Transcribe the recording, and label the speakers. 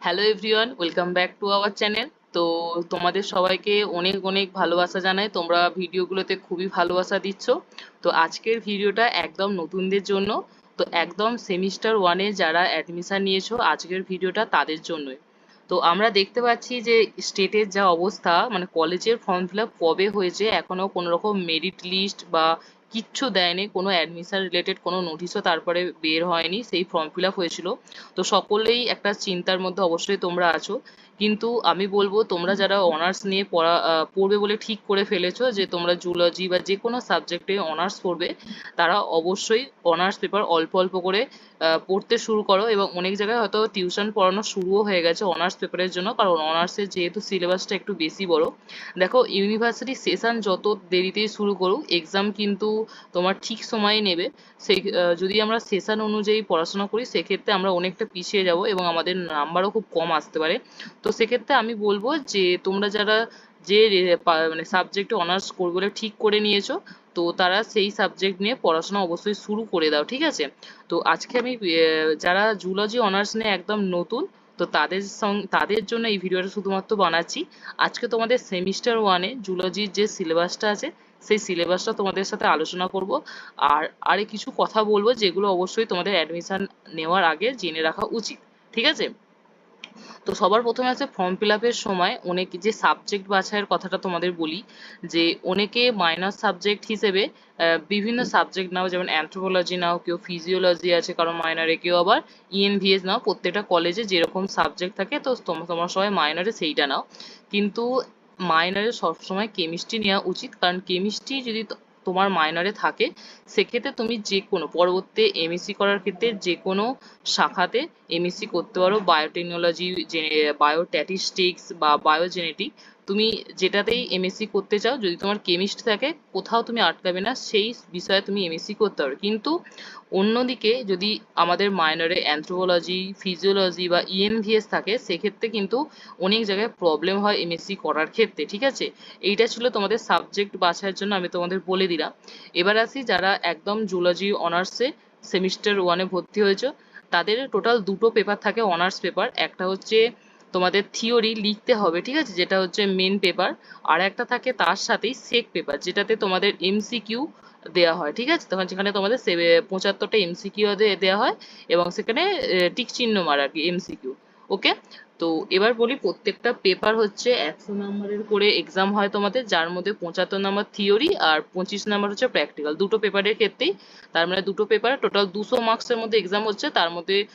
Speaker 1: Hello everyone, welcome back to our channel. তো তোমাদের সবাইকে অনেক অনেক ভালোবাসা জানাই। তোমরা ভিডিওগুলোতে খুবই ভালোবাসা দিচ্ছ। তো আজকের ভিডিওটা একদম নতুনদের জন্য। তো একদম সেমিস্টার ওয়ানে যারা অ্যাডমিশন নিয়েছো, আজকের ভিডিওটা তাদের জন্যই। তো আমরা দেখতে পাচ্ছি যে স্টেটের যা অবস্থা, মানে কলেজের ফর্ম ফিল আপ কবে হয়েছে এখনো কোনো রকম মেরিট লিস্ট বা কিচ্ছু দেয়নি, কোনো অ্যাডমিশন রিলেটেড কোনো নোটিশও তারপরে বের হয়নি, সেই ফর্ম ফিল আপ হয়েছিল। তো সকলেই একটা চিন্তার মধ্যে অবশ্যই তোমরা আছো। কিন্তু আমি বলবো তোমরা যারা অনার্স নিয়ে পড়বে বলে ঠিক করে ফেলেছো যে তোমরা জুলজি বা যে কোনো সাবজেক্টে অনার্স পড়বে, তারা অবশ্যই অনার্স পেপার অল্প অল্প করে পড়তে শুরু করো। এবং অনেক জায়গায় হয়তো টিউশন পড়ানো শুরুও হয়ে গেছে অনার্স পেপারের জন্য, কারণ অনার্সের যেহেতু সিলেবাসটা একটু বেশি বড়। দেখো, ইউনিভার্সিটি সেশন যত দেরিতেই শুরু করুক, এক্সাম কিন্তু তোমার ঠিক সময়ে নেবে। সেই যদি আমরা সেশন অনুযায়ী পড়াশোনা করি, সেক্ষেত্রে আমরা অনেকটা পিছিয়ে যাব এবং আমাদের নাম্বারও খুব কম আসতে পারে। তো সেক্ষেত্রে আমি বলবো যে তোমরা যারা যে মানে সাবজেক্টে অনার্স করবে বলে ঠিক করে নিয়েছো, তো তারা সেই সাবজেক্ট নিয়ে পড়াশোনা অবশ্যই শুরু করে দাও, ঠিক আছে? তো আজকে আমি যারা জুলজি অনার্স নিয়ে একদম নতুন, তো তাদের জন্য এই ভিডিওটা শুধুমাত্র বানাচ্ছি। আজকে তোমাদের সেমিস্টার ওয়ানে জুলজির যে সিলেবাসটা আছে, সেই সিলেবাসটা তোমাদের সাথে আলোচনা করব। আর আরে কিছু কথা বলবো যেগুলো অবশ্যই তোমাদের অ্যাডমিশন নেওয়ার আগে জেনে রাখা উচিত, ঠিক আছে? তো সবার প্রথমে আছে ফর্ম ফিল আপের সময় অনেকে যে সাবজেক্ট বাছাইয়ের কথাটা তোমাদের বলি, যে অনেকে মাইনর সাবজেক্ট হিসেবে বিভিন্ন সাবজেক্ট নাও, যেমন অ্যানথ্রোপোলজি নাও, কেউ ফিজিওলজি আছে কারো মাইনরে, কেউ আবার ইএনভিএস নাও। প্রত্যেকটা কলেজে যেরকম সাবজেক্ট থাকে, তো তোমরা সবাই মাইনরে সেইটা নাও। কিন্তু মাইনরে সবসময় কেমিস্ট্রি নেওয়া উচিত, কারণ কেমিস্ট্রি যদি তোমার মাইনরে থাকে, সেক্ষেত্রে তুমি যে কোনো পরবর্তী এমএসসি করার ক্ষেত্রে যে কোনো শাখাতে এমএসসি করতে পারো। বায়োটেকনোলজি, বায়োস্ট্যাটিস্টিক্স বা বায়োজেনেটিক, তুমি যেটাতেই এমএসসি করতে চাও, যদি তোমার কেমিস্ট থাকে, কোথাও তুমি আটকাবে না, সেই বিষয়ে তুমি এমএসসি করতে পারো। কিন্তু অন্যদিকে যদি আমাদের মাইনরে অ্যানথ্রোপোলজি, ফিজিওলজি বা ইএনভিএস থাকে, সেক্ষেত্রে কিন্তু অনেক জায়গায় প্রবলেম হয় এমএসসি করার ক্ষেত্রে, ঠিক আছে? এইটা ছিল তোমাদের সাবজেক্ট বাছাইয়ের জন্য আমি তোমাদের বলে দিলাম। এবার আসি যারা একদম জুলজি অনার্সে সেমিস্টার ওয়ানে ভর্তি হয়েছে, তাদের টোটাল দুটো পেপার থাকে অনার্স পেপার। একটা হচ্ছে তোমাদের থিওরি লিখতে হবে, ঠিক আছে, যেটা হচ্ছে মেন পেপার। আর একটা থাকে তার সাথেই সেক পেপার, যেটাতে তোমাদের এমসিকিউ দেওয়া হয়, ঠিক আছে? তখন যেখানে তোমাদের 75টা এমসিকিউ দেওয়া হয়, এবং সেখানে টিক চিহ্ন মারা আর কি, এমসিকিউ। ওকে। তো এবার বলি, প্রত্যেকটা পেপার হচ্ছে 100 নম্বরের করে এক্সাম হয় তোমাদের, যার মধ্যে 75 নম্বর থিওরি আর 25 নম্বর হচ্ছে প্র্যাকটিক্যাল, দুটো পেপারের ক্ষেত্রেই। তার মানে দুটো পেপারে টোটাল 200 মার্কসের মধ্যে এক্সাম হচ্ছে, তার মধ্যে